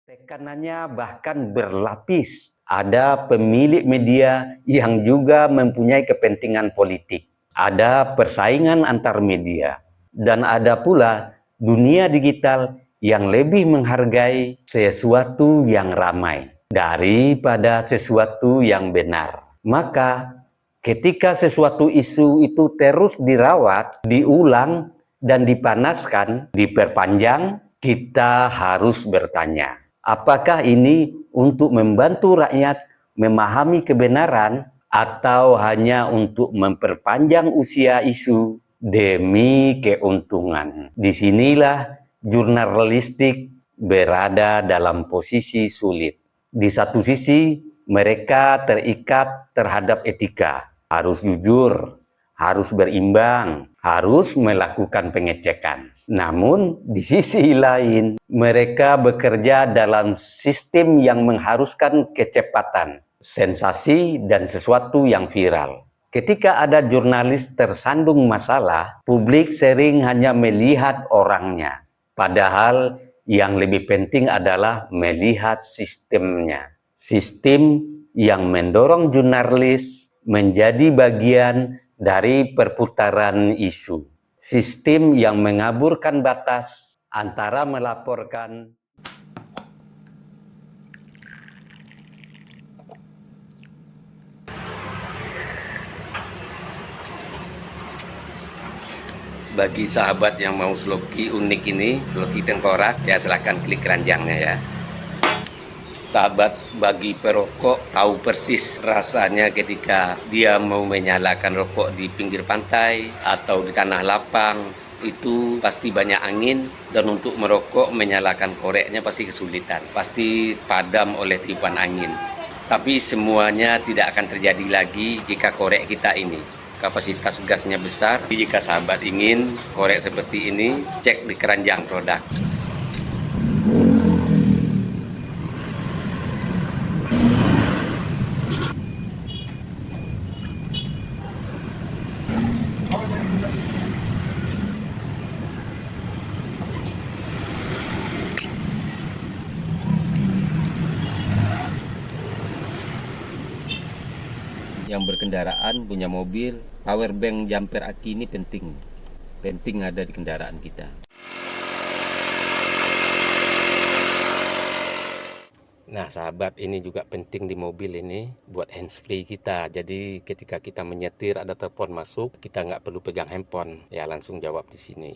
Tekanannya bahkan berlapis. Ada pemilik media yang juga mempunyai kepentingan politik. Ada persaingan antar media. Dan ada pula dunia digital yang lebih menghargai sesuatu yang ramai daripada sesuatu yang benar. Maka ketika sesuatu isu itu terus dirawat, diulang, dan dipanaskan, diperpanjang, kita harus bertanya, apakah ini untuk membantu rakyat memahami kebenaran atau hanya untuk memperpanjang usia isu demi keuntungan? Disinilah jurnalistik berada dalam posisi sulit. Di satu sisi, mereka terikat terhadap etika, harus jujur, harus berimbang, harus melakukan pengecekan. Namun, di sisi lain, mereka bekerja dalam sistem yang mengharuskan kecepatan, sensasi, dan sesuatu yang viral. Ketika ada jurnalis tersandung masalah, publik sering hanya melihat orangnya. Padahal yang lebih penting adalah melihat sistemnya. Sistem yang mendorong jurnalis menjadi bagian dari perputaran isu. Sistem yang mengaburkan batas antara melaporkan bagi sahabat yang mau sloki unik ini, sloki tengkorak, ya silahkan klik keranjangnya ya. Sahabat bagi perokok tahu persis rasanya ketika dia mau menyalakan rokok di pinggir pantai atau di tanah lapang. Itu pasti banyak angin, dan untuk merokok menyalakan koreknya pasti kesulitan, pasti padam oleh tiupan angin. Tapi semuanya tidak akan terjadi lagi jika korek kita ini kapasitas gasnya besar. Jika sahabat ingin korek seperti ini, cek di keranjang produk. Yang berkendaraan, punya mobil, power bank jumper aki ini penting ada di kendaraan kita. Nah sahabat, ini juga penting di mobil ini buat handsfree kita. Jadi ketika kita menyetir ada telepon masuk, kita nggak perlu pegang handphone, ya langsung jawab di sini.